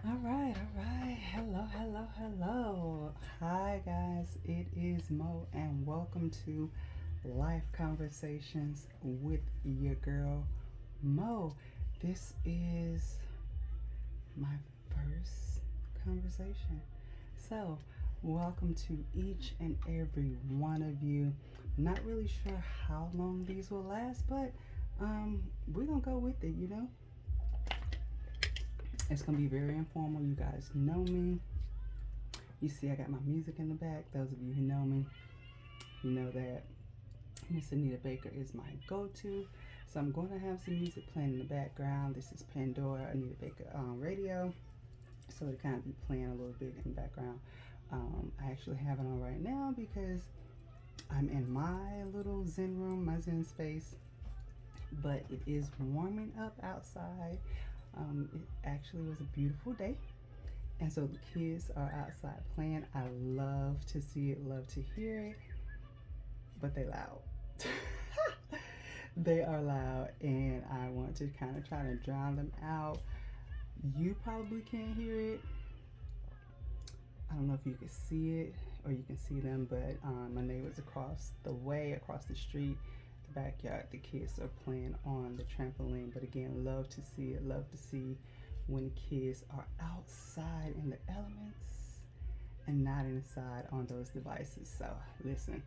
All right. Hello, hello, hello. Hi, guys. It is Mo, and welcome to Life Conversations with your girl, Mo. This is my first conversation. So, welcome to each and every one of you. Not really sure how long these will last, but we're gonna go with it. It's gonna be very informal. You guys know me. You see, I got my music in the back. Those of you who know me, you know that Miss Anita Baker is my go-to. So I'm going to have some music playing in the background. This is Pandora Anita Baker radio. So it kind of be playing a little bit in the background. I actually have it on right now because I'm in my little Zen room, my Zen space. But it is warming up outside. It actually was a beautiful day. And so the kids are outside playing. I love to see it, love to hear it, but they loud. They are loud, and I want to kind of try to drown them out. You probably can't hear it. I don't know if you can see it or you can see them, but my neighbors across the way, across the street, the backyard, the kids are playing on the trampoline. But again, love to see it, love to see when kids are outside in the elements and not inside on those devices. So listen,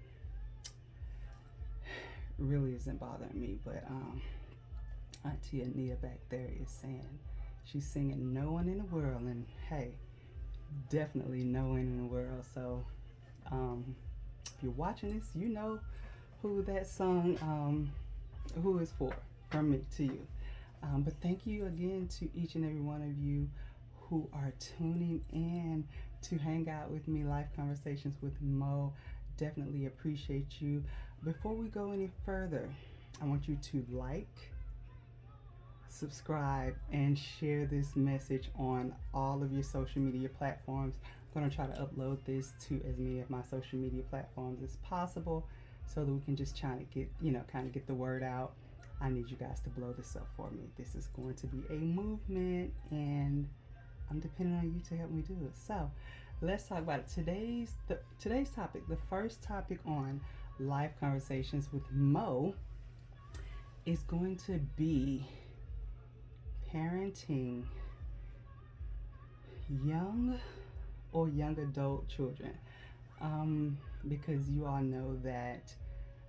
really isn't bothering me, but Auntie Anita back there is saying she's singing "No One in the World," and hey, definitely no one in the world. So if you're watching this, you know who that song who is for from me to you. But thank you again to each and every one of you who are tuning in to hang out with me, Life Conversations with Mo. Definitely appreciate you. Before we go any further, I want you to like, subscribe, and share this message on all of your social media platforms. I'm going to try to upload this to as many of my social media platforms as possible so that we can just try to get, kind of get the word out. I need you guys to blow this up for me. This is going to be a movement, and I'm depending on you to help me do it. So let's talk about it. Today's topic, the first topic on Life Conversations with Mo, is going to be parenting young or young adult children. Because you all know that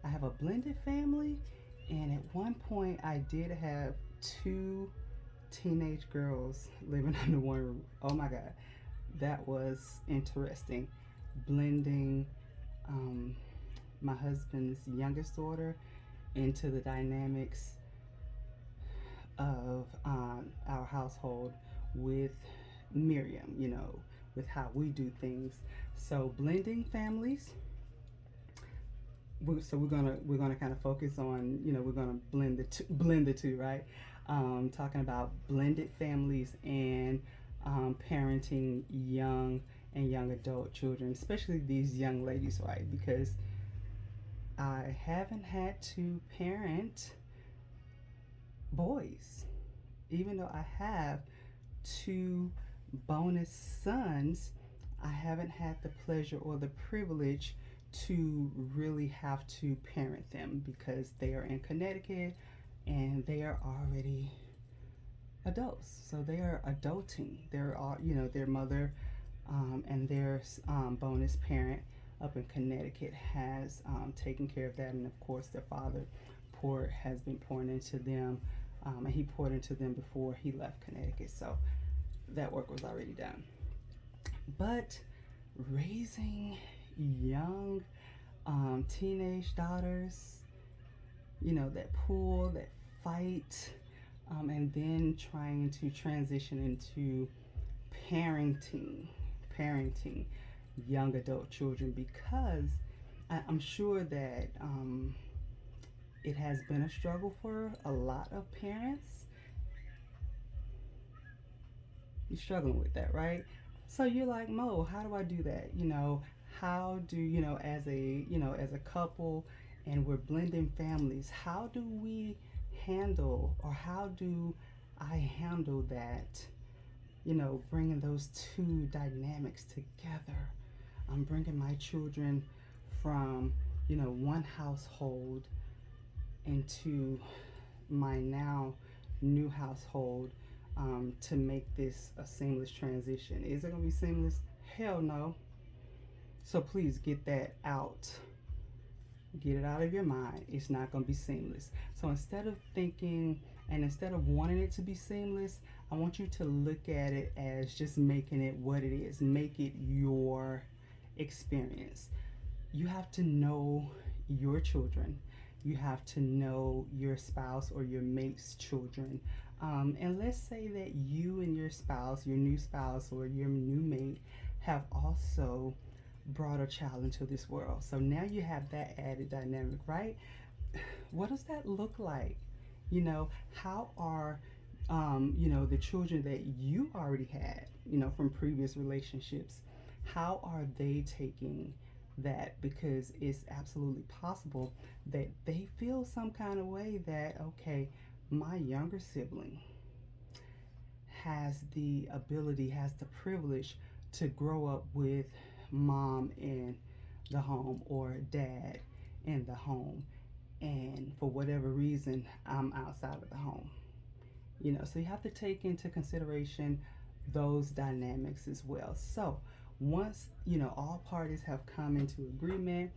I have a blended family, and at one point I did have two teenage girls living under one roof. Oh my God, that was interesting. Blending um, my husband's youngest daughter into the dynamics of our household with Miriam, with how we do things. So blending families. So we're gonna kind of focus on, we're gonna blend the two, right? Talking about blended families and parenting young and young adult children, especially these young ladies, right? Because I haven't had to parent boys, even though I have two bonus sons. I haven't had the pleasure or the privilege to really have to parent them because they are in Connecticut and they are already adults. So they are adulting. They're all, their mother and their bonus parent up in Connecticut has taken care of that, and of course their father has been pouring into them, and he poured into them before he left Connecticut. So that work was already done. But raising young teenage daughters, that pull, that fight, and then trying to transition into parenting young adult children, because I'm sure that it has been a struggle for a lot of parents. You're struggling with that, right? So you're like, Mo, how do I do that? How do, as a couple, and we're blending families, how do we handle, or how do I handle that, bringing those two dynamics together. I'm bringing my children from, one household into my now new household, to make this a seamless transition. Is it going to be seamless? Hell no. So please get that out. Get it out of your mind. It's not going to be seamless. So instead of thinking and instead of wanting it to be seamless, I want you to look at it as just making it what it is. Make it your experience. You have to know your children. You have to know your spouse or your mate's children. And let's say that you and your spouse, your new spouse or your new mate, have also brought a child into this world. So now you have that added dynamic, right? What does that look like? How are, the children that you already had, from previous relationships, how are they taking that? Because it's absolutely possible that they feel some kind of way that, okay, my younger sibling has the ability, has the privilege to grow up with mom in the home or dad in the home, and for whatever reason I'm outside of the home. So you have to take into consideration those dynamics as well. So once all parties have come into agreement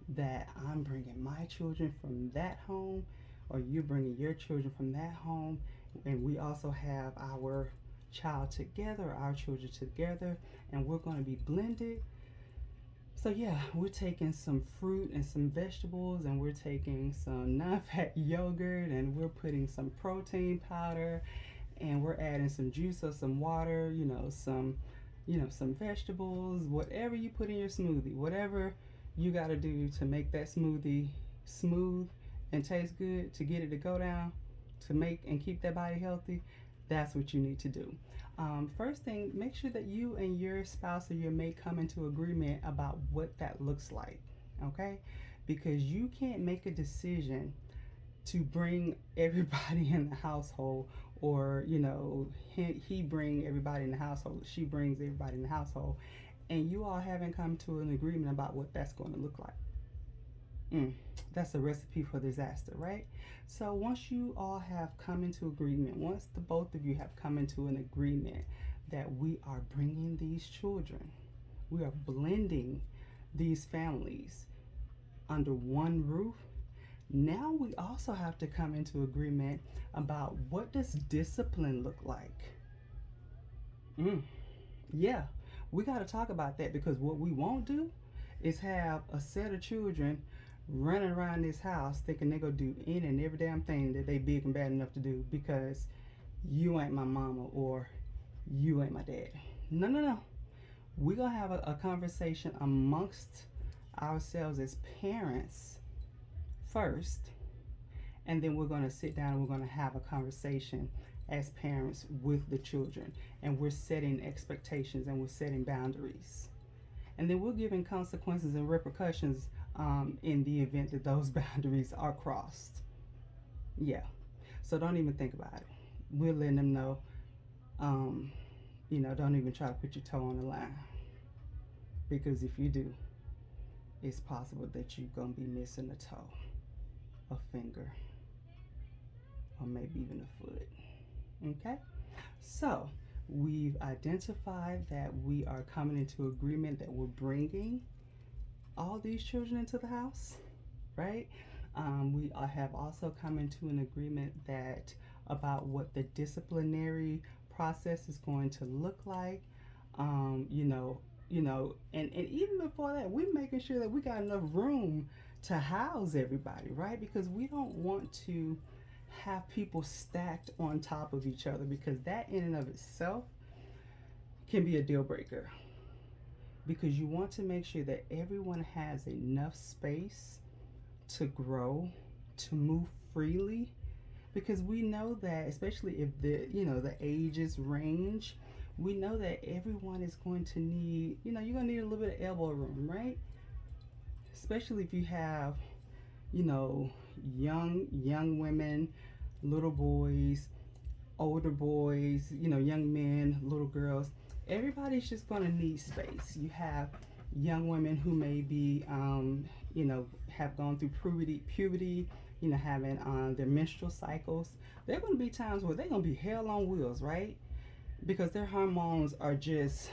that I'm bringing my children from that home, or you're bringing your children from that home, and we also have our child together, our children together, and we're going to be blended. So yeah, we're taking some fruit and some vegetables, and we're taking some non-fat yogurt, and we're putting some protein powder, and we're adding some juice or some water, some vegetables, whatever you put in your smoothie, whatever you got to do to make that smoothie smooth and taste good, to get it to go down, to make and keep that body healthy. That's what you need to do. First thing, make sure that you and your spouse or your mate come into agreement about what that looks like, okay? Because you can't make a decision to bring everybody in the household, or he bring everybody in the household, she brings everybody in the household, and you all haven't come to an agreement about what that's going to look like. That's a recipe for disaster, right? So once you all have come into agreement, once the both of you have come into an agreement that we are bringing these children, we are blending these families under one roof, now we also have to come into agreement about what does discipline look like. Yeah, we got to talk about that, because what we won't do is have a set of children running around this house thinking they're going to do any and every damn thing that they big and bad enough to do because you ain't my mama or you ain't my dad. No, no, no. We're going to have a conversation amongst ourselves as parents first, and then we're going to sit down and we're going to have a conversation as parents with the children, and we're setting expectations and we're setting boundaries, and then we're giving consequences and repercussions in the event that those boundaries are crossed. Yeah, so don't even think about it. We're letting them know, don't even try to put your toe on the line, because if you do, it's possible that you're going to be missing a toe, a finger, or maybe even a foot. Okay, so we've identified that we are coming into agreement that we're bringing all these children into the house, right? We have also come into an agreement that about what the disciplinary process is going to look like. And even before that, we're making sure that we got enough room to house everybody, right? Because we don't want to have people stacked on top of each other, because that in and of itself can be a deal breaker, because you want to make sure that everyone has enough space to grow, to move freely, because we know that, especially if the ages range, we know that everyone is going to need, you're going to need a little bit of elbow room, right? Especially if you have, young women, little boys, older boys, young men, women, little girls, everybody's just going to need space. You have young women who may be, have gone through puberty, having their menstrual cycles. There are going to be times where they're going to be hell on wheels, right? Because their hormones are just,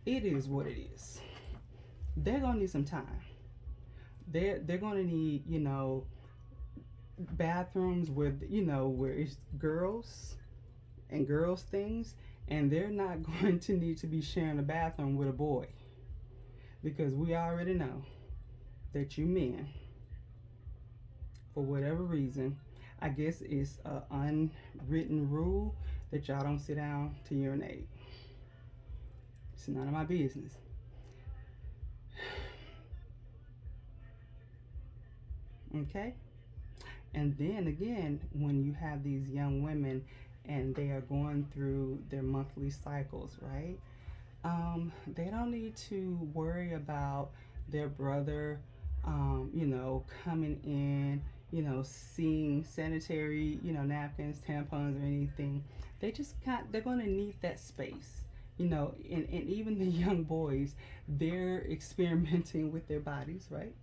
it is what it is. They're going to need some time. They're going to need, bathrooms where it's girls and girls things, and they're not going to need to be sharing a bathroom with a boy, because we already know that you men, for whatever reason, I guess it's an unwritten rule that y'all don't sit down to urinate. It's none of my business. Okay? And then again, when you have these young women and they are going through their monthly cycles, right? They don't need to worry about their brother, coming in, seeing sanitary, napkins, tampons, or anything. They're going to need that space, and even the young boys, they're experimenting with their bodies, right?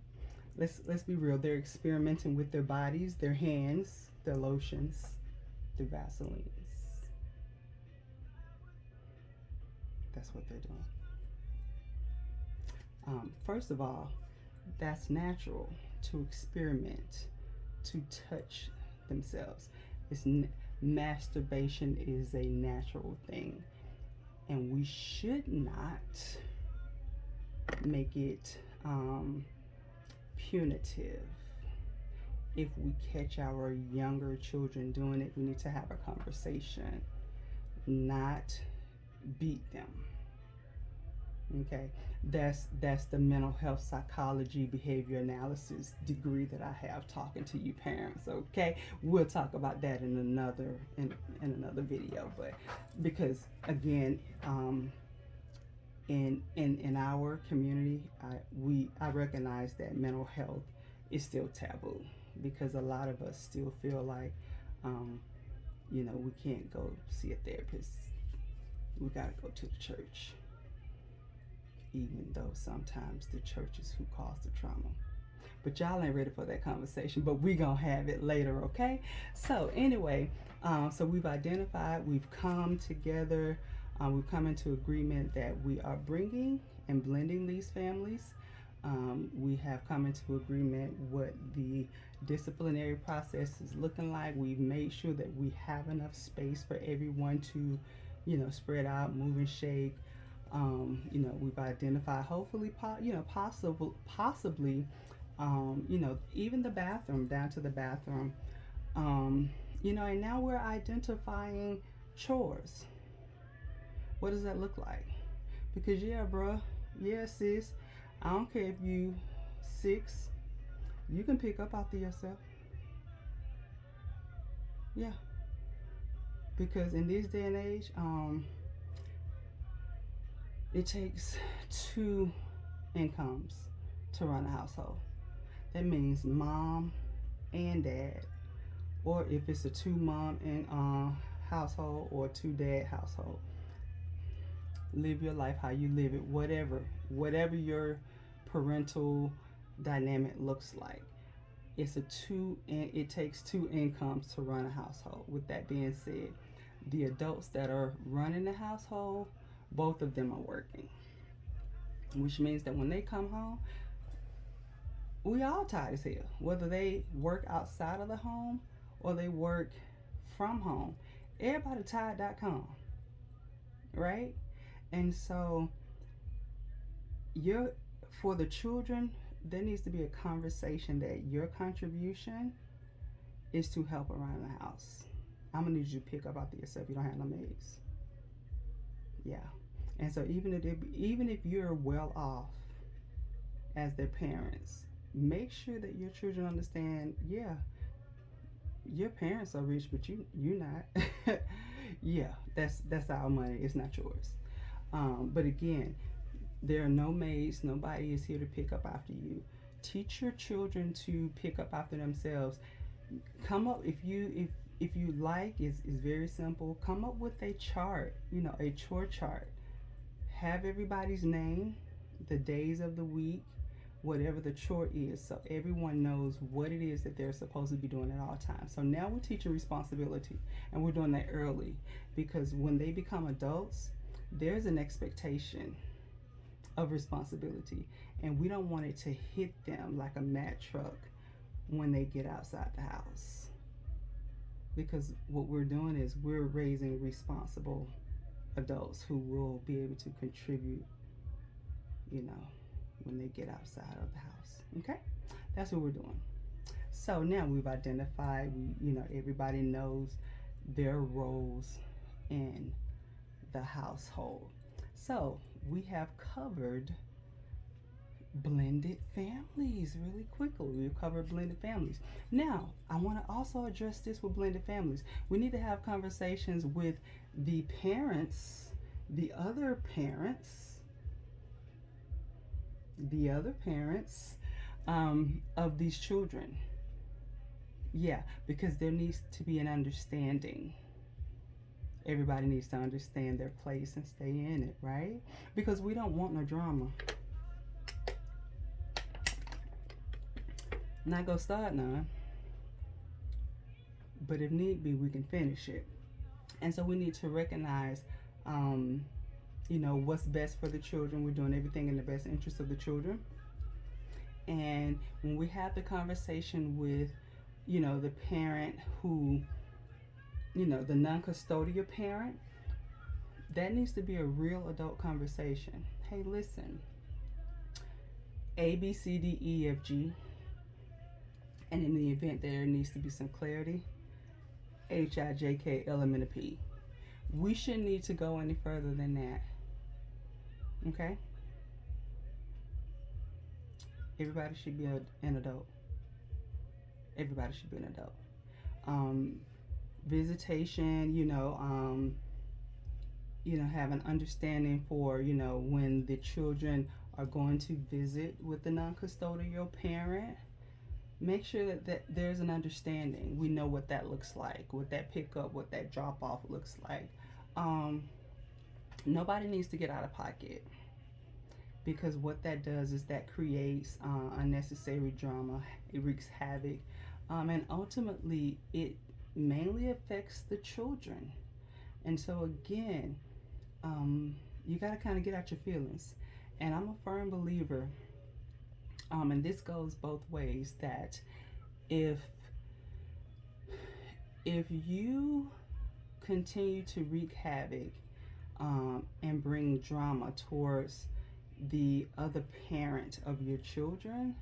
Let's be real. They're experimenting with their bodies, their hands, their lotions, their Vaselines. That's what they're doing. First of all, that's natural to experiment, to touch themselves. Masturbation is a natural thing, and we should not make it punitive. If we catch our younger children doing it, we need to have a conversation, not beat them. Okay, that's the mental health psychology behavior analysis degree that I have, talking to you parents. Okay, we'll talk about that in another video. But because again, in our community, I recognize that mental health is still taboo, because a lot of us still feel like we can't go see a therapist. We gotta go to the church, even though sometimes the church is who caused the trauma. But y'all ain't ready for that conversation, but we gonna have it later, okay? So anyway, so we've identified, we've come together, we've come into agreement that we are bringing and blending these families. We have come into agreement what the disciplinary process is looking like. We've made sure that we have enough space for everyone to, spread out, move and shake. We've identified, hopefully, possibly, even the bathroom, down to the bathroom. And now we're identifying chores. What does that look like? Because sis, I don't care if you 6, you can pick up after yourself. Yeah. Because in this day and age, it takes 2 incomes to run a household. That means mom and dad, or if it's a 2-mom and household or 2-dad household. Live your life how you live it, whatever your parental dynamic looks like. It takes 2 incomes to run a household. With that being said, the adults that are running the household, both of them are working, which means that when they come home, we all tired as hell, whether they work outside of the home or they work from home. Everybody tired.com, right? And so for the children, there needs to be a conversation that your contribution is to help around the house. I'm gonna need you to pick up after yourself. You don't have no maids. Yeah. And so even if you're well off as their parents, make sure that your children understand, your parents are rich, but you're not. Yeah, that's our money. It's not yours. But again, there are no maids. Nobody is here to pick up after you. Teach your children to pick up after themselves. Come up if if you like, is very simple. Come up with a chart, a chore chart. Have everybody's name, the days of the week, whatever the chore is, so everyone knows what it is that they're supposed to be doing at all times. So now we're teaching responsibility, and we're doing that early, because when they become adults, there's an expectation of responsibility, and we don't want it to hit them like a Mack truck when they get outside the house. Because what we're doing is we're raising responsible adults who will be able to contribute, you know, when they get outside of the house. Okay? That's what we're doing. So now we've identified, everybody knows their roles in the household. So we have covered blended families really quickly. We've covered blended families. Now, I want to also address this with blended families. We need to have conversations with the parents, the other parents, of these children. Yeah, because there needs to be an understanding. Everybody needs to understand their place and stay in it, right? Because we don't want no drama. Not gonna start none, but if need be, we can finish it. And so we need to recognize, what's best for the children. We're doing everything in the best interest of the children. And when we have the conversation with, the parent who, the non-custodial parent, that needs to be a real adult conversation. Hey, listen, A, B, C, D, E, F, G. And in the event there needs to be some clarity, H, I, J, K, L, M, N, O, P. We shouldn't need to go any further than that. Okay? Everybody should be an adult. Everybody should be an adult. Visitation, have an understanding for, when the children are going to visit with the non-custodial parent. Make sure that there's an understanding. We know what that looks like, what that pickup, what that drop off looks like. Nobody needs to get out of pocket, because what that does is that creates unnecessary drama. It wreaks havoc, and ultimately it mainly affects the children. And so again, you got to kind of get out your feelings. And I'm a firm believer, and this goes both ways, that if you continue to wreak havoc and bring drama towards the other parent of your children,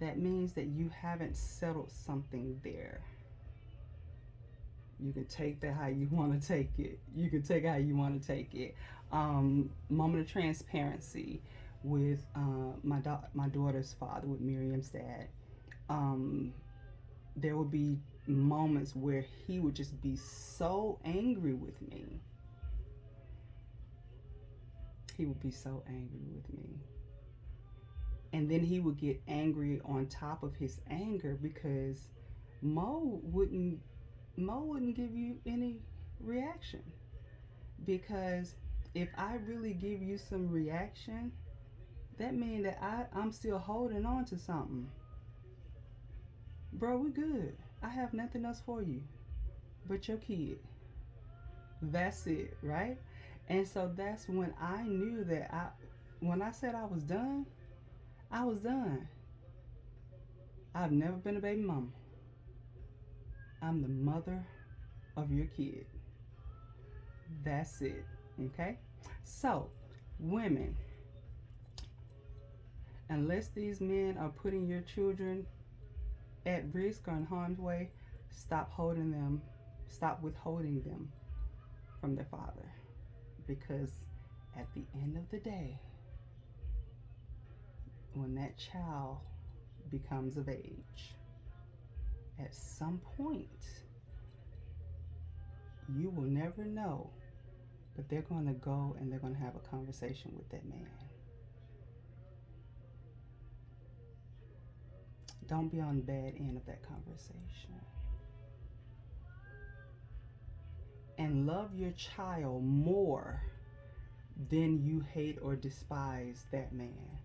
that means that you haven't settled something there. You can take that how you want to take it. You can take it how you want to take it. Moment of transparency with my daughter's father, with Miriam's dad. There would be moments where he would just be so angry with me. He would be so angry with me. And then he would get angry on top of his anger because Mo wouldn't give you any reaction. Because if I really give you some reaction, that means that I'm still holding on to something. Bro, we good. I have nothing else for you but your kid. That's it, right? And so that's when I knew that when I said I was done, I was done. I've never been a baby mama. I'm the mother of your kid. That's it. Okay? So, women, unless these men are putting your children at risk or in harm's way, stop withholding them from their father. Because at the end of the day, when that child becomes of age, at some point, you will never know, but they're going to go and they're going to have a conversation with that man. Don't be on the bad end of that conversation. and love your child more than you hate or despise that man.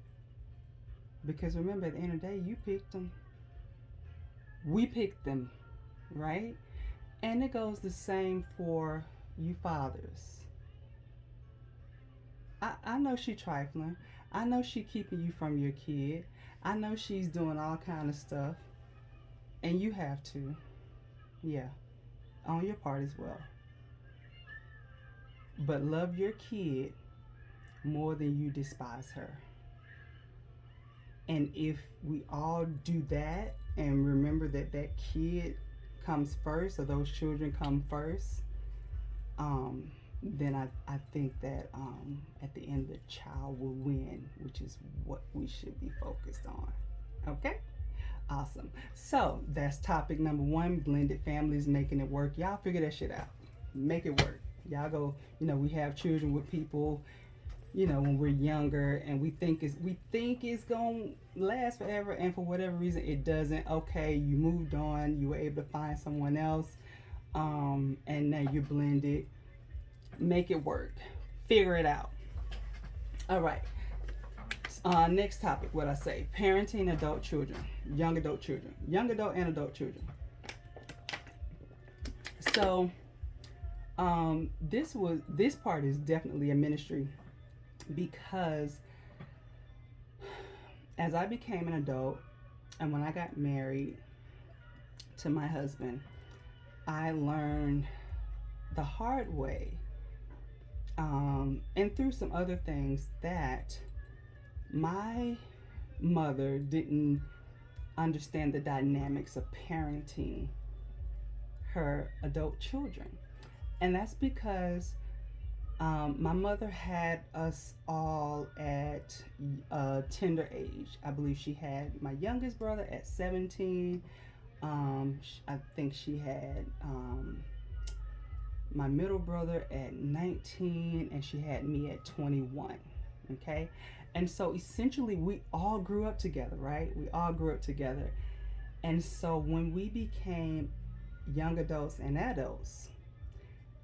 Because remember, at the end of the day, you picked them. We picked them, right? And it goes the same for you fathers. I know she trifling. I know she keeping you from your kid. I know she's doing all kind of stuff. And you have to. Yeah. On your part as well. But love your kid more than you despise her. And if we all do that and remember that that kid comes first, or those children come first, then I think that at the end the child will win, which is what we should be focused on. Okay? Awesome. So that's topic number one, blended families making it work. Y'all figure that shit out. Make it work. Y'all go, we have children with people, when we're younger, and we think it's gonna last forever, and for whatever reason it doesn't. Okay, you moved on, you were able to find someone else, and now you're blended. Make it work. Figure it out. All right. Next topic, what I say, parenting adult children, young adult and adult children. So, this part is definitely a ministry, because as I became an adult and when I got married to my husband, I learned the hard way, and through some other things, that my mother didn't understand the dynamics of parenting her adult children. And that's because my mother had us all at a tender age. I believe she had my youngest brother at 17. I think she had my middle brother at 19, and she had me at 21. Okay? And so essentially we all grew up together, right? We all grew up together. And so when we became young adults and adults,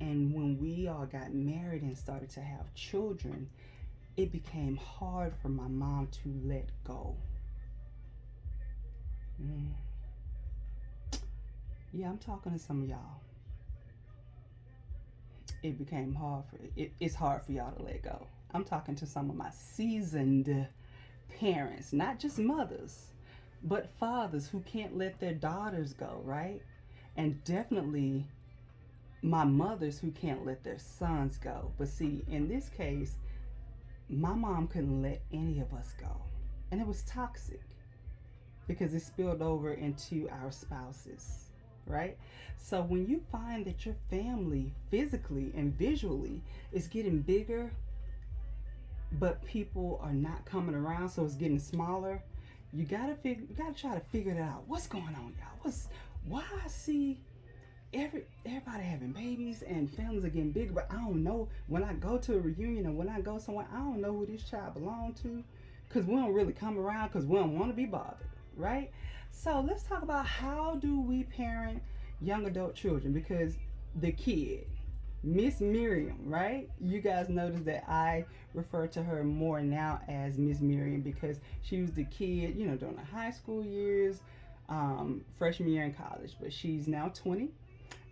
and when we all got married and started to have children, it became hard for my mom to let go. Yeah, I'm talking to some of y'all. It became hard it's hard for y'all to let go. I'm talking to some of my seasoned parents, not just mothers, but fathers who can't let their daughters go, right? And definitely my mothers who can't let their sons go. But see, in this case, my mom couldn't let any of us go. And it was toxic because it spilled over into our spouses, right? So when you find that your family physically and visually is getting bigger, but people are not coming around, so it's getting smaller, you gotta try to figure it out. What's going on, y'all? Why I see everybody having babies and families are getting bigger, but I don't know, when I go to a reunion or when I go somewhere, I don't know who this child belongs to, because we don't really come around because we don't want to be bothered, right? So let's talk about, how do we parent young adult children? Because the kid, Miss Miriam, right? You guys notice that I refer to her more now as Miss Miriam, because she was the kid, during the high school years, freshman year in college, but she's now 20.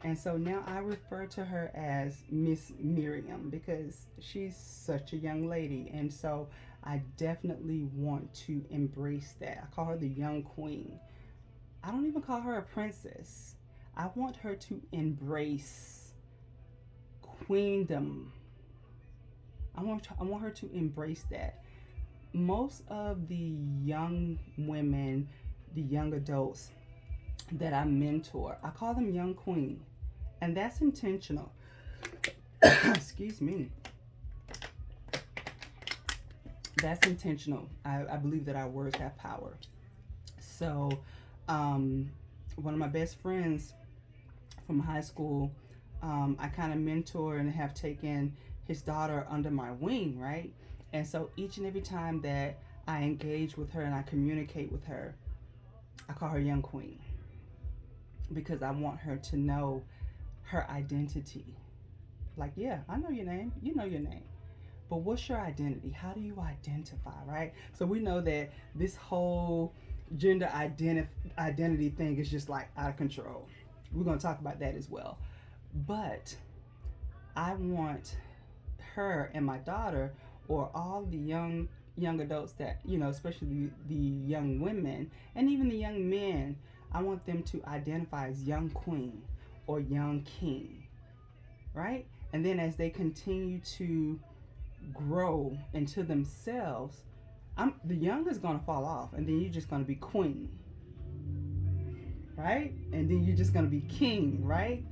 And so now I refer to her as Miss Miriam because she's such a young lady. And so I definitely want to embrace that. I call her the young queen. I don't even call her a princess. I want her to embrace queendom. I want her to embrace that. Most of the young women, the young adults that I mentor, I call them young queen. And that's intentional. Excuse me. That's intentional. I believe that our words have power. So, one of my best friends from high school, I kind of mentor and have taken his daughter under my wing, right? And so each and every time that I engage with her and I communicate with her, I call her young queen, because I want her to know her identity. Like, yeah, I know your name. You know your name. But what's your identity? How do you identify, right? So we know that this whole identity thing is just like out of control. We're going to talk about that as well. But I want her and my daughter, or all the young adults that, especially the young women and even the young men, I want them to identify as young queen or young king, right? And then as they continue to grow into themselves, the young is gonna fall off, and then you're just gonna be queen, right? And then you're just gonna be king, right?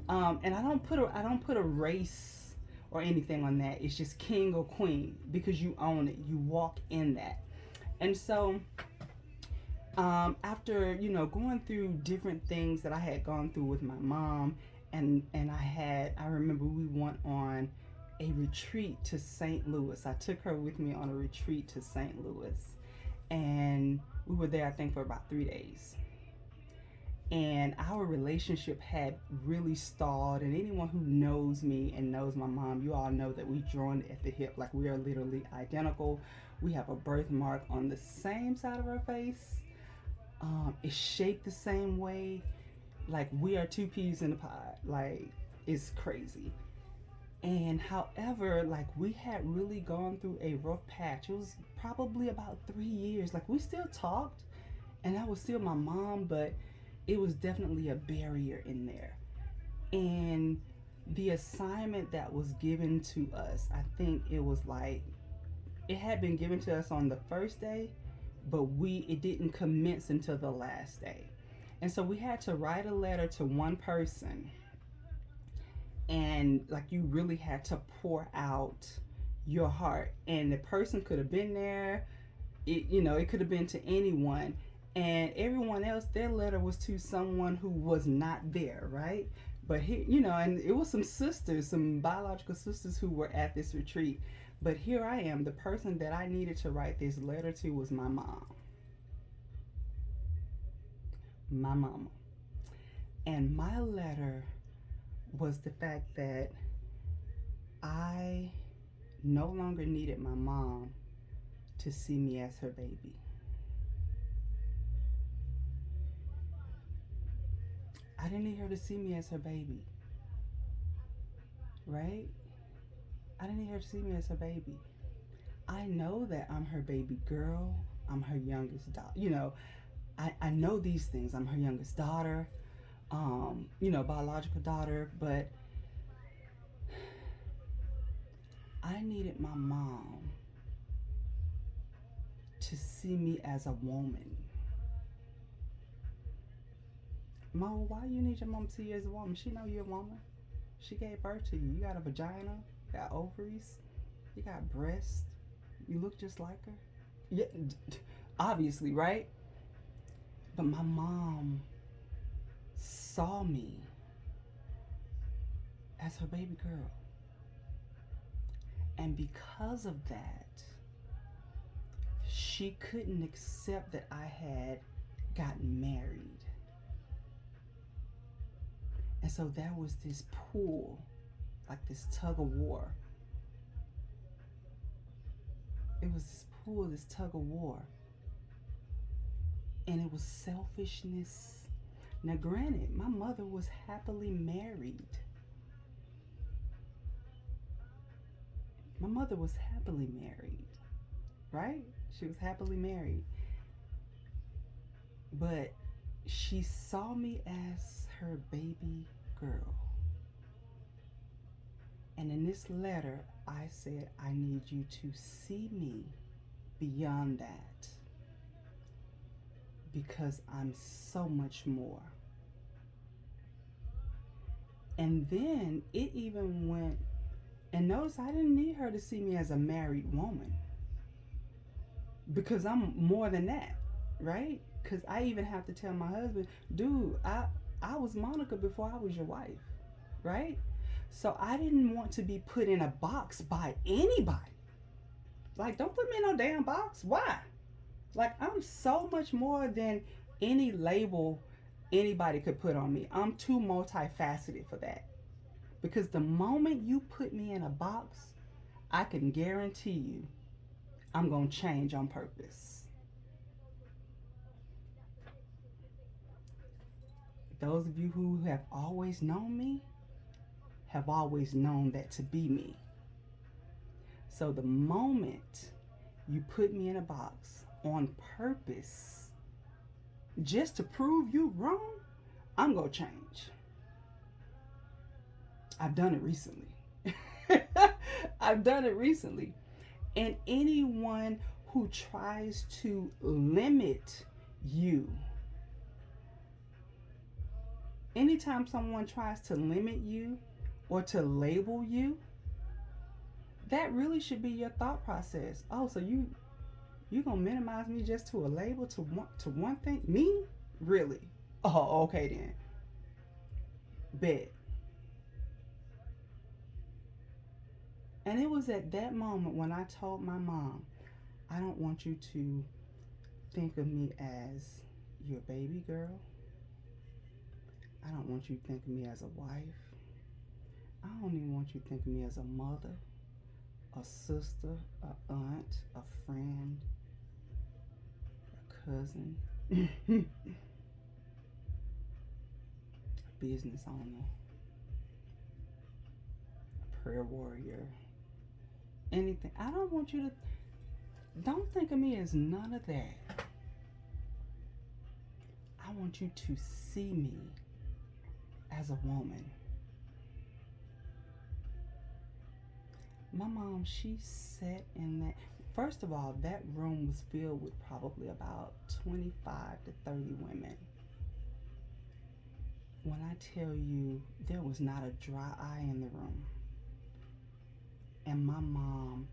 And I don't put a race or anything on that. It's just king or queen because you own it. You walk in that. And so after going through different things that I had gone through with my mom, and I remember we went on a retreat to St. Louis. I took her with me on a retreat to St. Louis, and we were there I think for about 3 days. And our relationship had really stalled. And anyone who knows me and knows my mom, you all know that we joined at the hip. Like, we are literally identical. We have a birthmark on the same side of our face. It's shaped the same way. Like, we are two peas in a pod. Like, it's crazy. And however, like, we had really gone through a rough patch. It was probably about 3 years. Like, we still talked, and I was still my mom, but it was definitely a barrier in there. And the assignment that was given to us, I think it was like, it had been given to us on the first day, but it didn't commence until the last day. And so we had to write a letter to one person, and like, you really had to pour out your heart. And the person could have been there, it could have been to anyone, and everyone else, their letter was to someone who was not there, right? But here, and it was some biological sisters who were at this retreat. But here I am, the person that I needed to write this letter to was my mom. My mama. And my letter was the fact that I no longer needed my mom to see me as her baby. I didn't need her to see me as her baby, right? I didn't need her to see me as her baby. I know that I'm her baby girl. I'm her youngest daughter. I know these things. I'm her youngest daughter, biological daughter, but I needed my mom to see me as a woman. Mom, why you need your mom to see you as a woman? She know you're a woman. She gave birth to you. You got a vagina, you got ovaries, you got breasts. You look just like her. Yeah, obviously, right? But my mom saw me as her baby girl. And because of that, she couldn't accept that I had gotten married. And so there was this pull, like this tug of war. It was this pull, this tug of war. And it was selfishness. Now, granted, my mother was happily married. My mother was happily married, right? She was happily married. But she saw me as her baby girl. And in this letter, I said, I need you to see me beyond that, because I'm so much more. And then it even went, and notice I didn't need her to see me as a married woman, because I'm more than that, right? Because I even have to tell my husband, dude, I was Monica before I was your wife, right? So I didn't want to be put in a box by anybody. Like, don't put me in no damn box. Why? Like, I'm so much more than any label anybody could put on me. I'm too multifaceted for that. Because the moment you put me in a box, I can guarantee you I'm going to change on purpose. Those of you who have always known me have always known that to be me. So the moment you put me in a box on purpose, just to prove you wrong, I'm going to change. I've done it recently. I've done it recently. And anyone who tries to limit you, anytime someone tries to limit you or to label you, that really should be your thought process. Oh, so you gonna minimize me just to a label, to one thing? Me? Really? Oh, okay then. Bet. And it was at that moment when I told my mom, I don't want you to think of me as your baby girl. I don't want you to think of me as a wife. I don't even want you to think of me as a mother, a sister, a aunt, a friend, a cousin, a business owner, a prayer warrior, anything. I don't want you to, don't think of me as none of that. I want you to see me as a woman. My mom, she sat in that. First of all, that room was filled with probably about 25 to 30 women. When I tell you, there was not a dry eye in the room. And my mom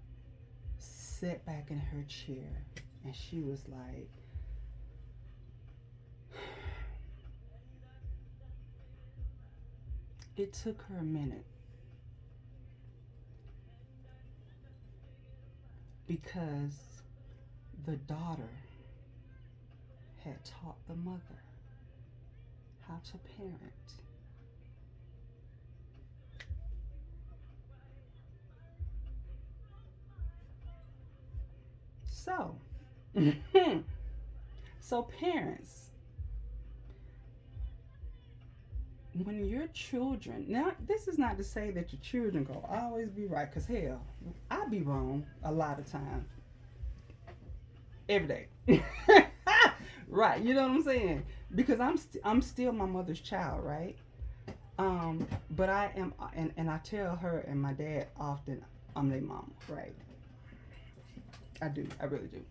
sat back in her chair and she was like, it took her a minute because the daughter had taught the mother how to parent. So, so parents, when your children, now this is not to say that your children go always be right, because hell, I be wrong a lot of times, every day. Right, you know what I'm saying? Because I'm still my mother's child, right? But I am, and I tell her and my dad often, I'm their mama, right? I do, I really do,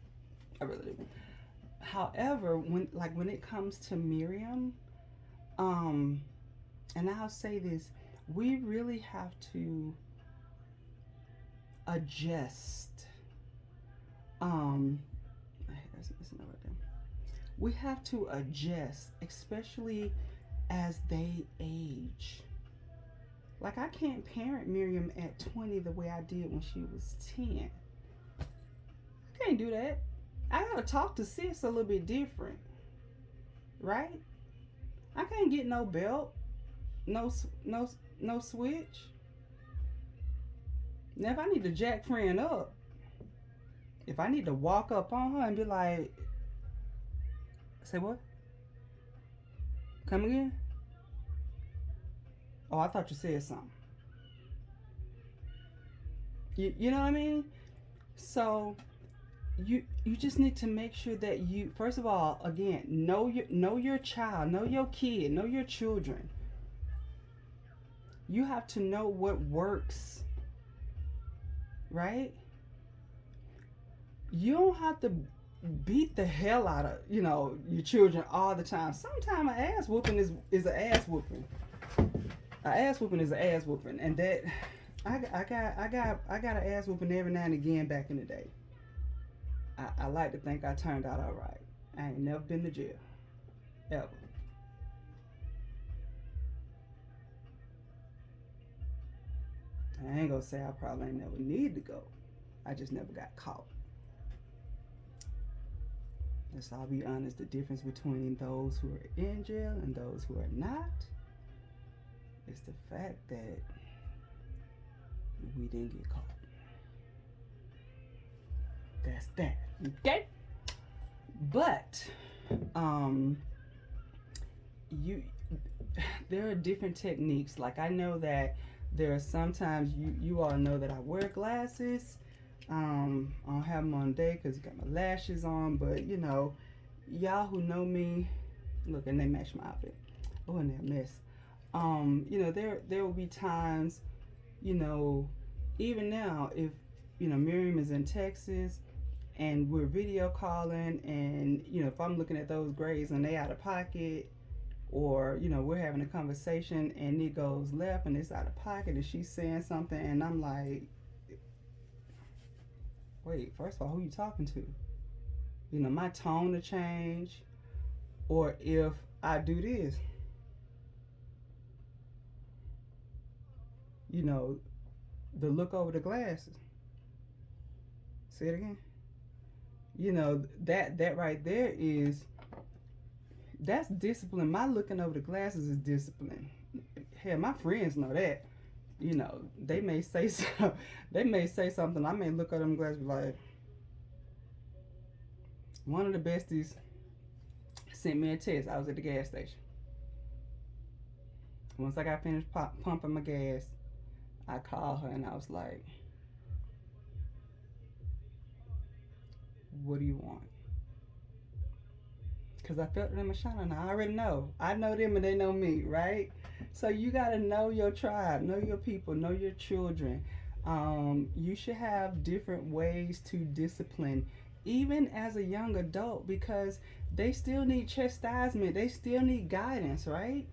I really do. However, when it comes to Miriam, and I'll say this, we really have to adjust. That's another thing. We have to adjust, especially as they age. Like, I can't parent Miriam at 20 the way I did when she was 10. I can't do that. I gotta talk to sis a little bit different, right? I can't get no belt, no switch. Now, if I need to jack friend up, if I need to walk up on her and be like, say what? Come again? Oh, I thought you said something. You know what I mean? So you just need to make sure that you, first of all, again, know your child, know your kid, know your children. You have to know what works, right? You don't have to beat the hell out of your children all the time. Sometimes an ass whooping is an ass whooping. An ass whooping is an ass whooping, and that I got an ass whooping every now and again back in the day. I like to think I turned out all right. I ain't never been to jail, ever. I ain't gonna say I probably ain't never need to go. I just never got caught. Let's all be honest, the difference between those who are in jail and those who are not is the fact that we didn't get caught. That's that. Okay? But you there are different techniques. Like I know that there are sometimes you all know that I wear glasses. I don't have them on today because I got my lashes on, but you know, y'all who know me, look, and they match my outfit. Oh, and that mess. You know, there will be times, you know, even now, if you know Miriam is in Texas and we're video calling, and you know, if I'm looking at those grades and they out of pocket, or you know, we're having a conversation and it goes left and it's out of pocket, and she's saying something, and I'm like, wait, first of all, who you talking to? You know, my tone to change, or if I do this, you know, the look over the glasses. Say it again. You know, that right there is, that's discipline. My looking over the glasses is discipline. Hell, my friends know that. You know, they may say they may say something. I may look at them glasses like, one of the besties sent me a text. I was at the gas station. Once I got finished pumping my gas, I called her and I was like, what do you want? Because I felt it in my shine. I already know. I know them and they know me, right? So you got to know your tribe, know your people, know your children. You should have different ways to discipline, even as a young adult, because they still need chastisement. They still need guidance, right?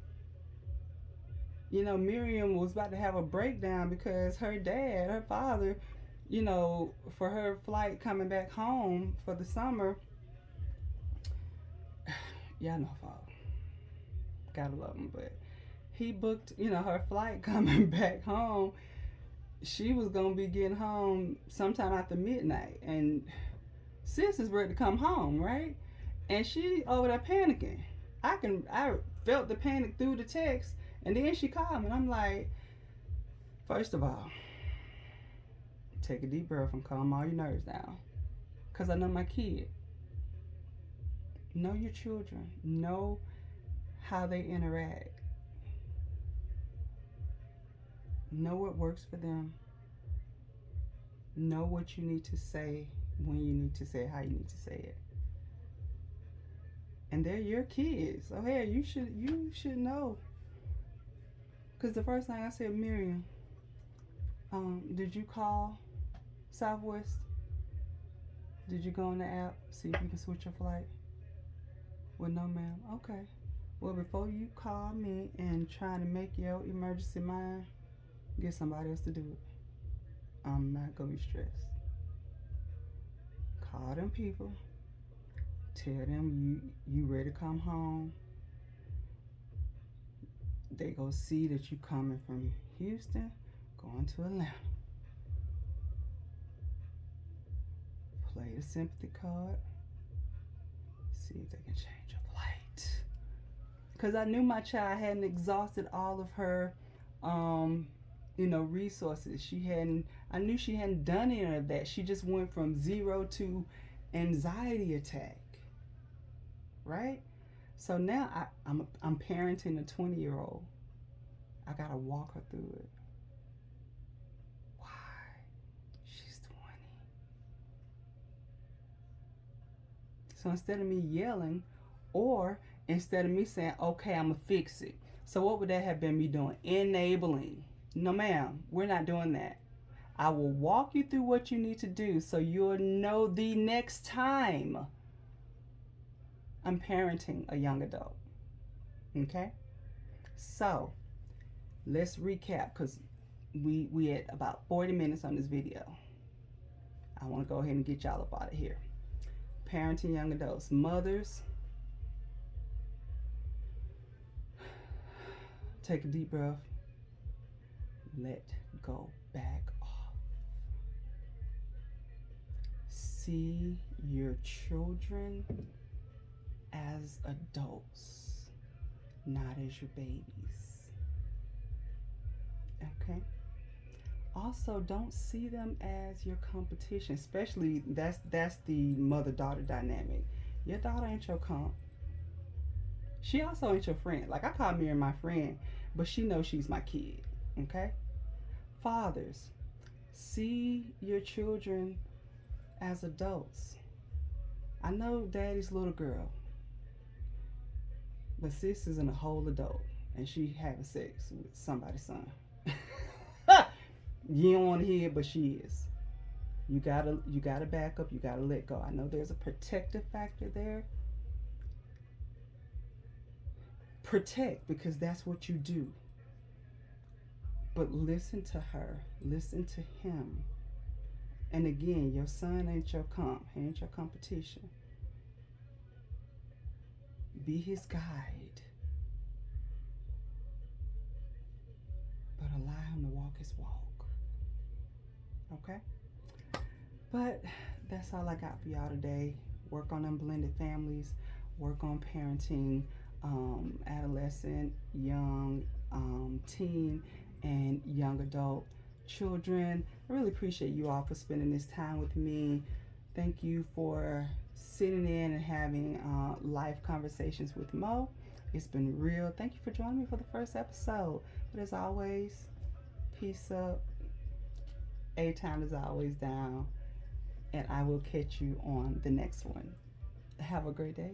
You know, Miriam was about to have a breakdown because her dad, her father, you know, for her flight coming back home for the summer, y'all know father. Gotta love him, but he booked, you know, her flight coming back home. She was gonna be getting home sometime after midnight, and sis is ready to come home, right? And she over there panicking. I felt the panic through the text, and then she called me, and I'm like, first of all, take a deep breath and calm all your nerves down, cause I know my kid. Know your children. Know how they interact. Know what works for them. Know what you need to say, when you need to say it, how you need to say it. And they're your kids. So hey, you should know. Cause the first thing I said, Miriam, did you call Southwest? Did you go on the app, see if you can switch your flight? Well, no, ma'am. Okay. Well, before you call me and try to make your emergency mind, get somebody else to do it. I'm not gonna be stressed. Call them people. Tell them you ready to come home. They go see that you coming from Houston, going to Atlanta. Play the sympathy card. See if they can change your flight. Because I knew my child hadn't exhausted all of her, you know, resources. I knew she hadn't done any of that. She just went from 0 to anxiety attack, right? So now I'm parenting a 20-year-old. I gotta walk her through it. Why? She's 20. So instead of me yelling, or instead of me saying, okay, I'm gonna fix it. So what would that have been me doing? Enabling. No, ma'am, we're not doing that. I will walk you through what you need to do so you'll know the next time I'm parenting a young adult. Okay? So let's recap, because we had about 40 minutes on this video. I want to go ahead and get y'all up out of here. Parenting young adults. Mothers, take a deep breath. Let go. Back off. See your children as adults, not as your babies. Okay? Also, don't see them as your competition. Especially that's the mother-daughter dynamic. Your daughter ain't your comp. She also ain't your friend. Like, I call Mary my friend, but she knows she's my kid. Okay? Fathers, see your children as adults. I know daddy's little girl, but sis isn't a whole adult and she having sex with somebody's son. You don't want to hear it, but she is. You gotta back up, you gotta let go. I know there's a protective factor there. Protect, because that's what you do. But listen to her, listen to him. And again, your son ain't your comp, he ain't your competition. Be his guide, but allow him to walk his walk. Okay? But that's all I got for y'all today. Work on unblended families, work on parenting, adolescent, young, teen, and young adult children. I really appreciate you all for spending this time with me. Thank you for sitting in and having live conversations with Mo. It's been real. Thank you for joining me for the first episode. But as always, peace up. A time is always down. And I will catch you on the next one. Have a great day.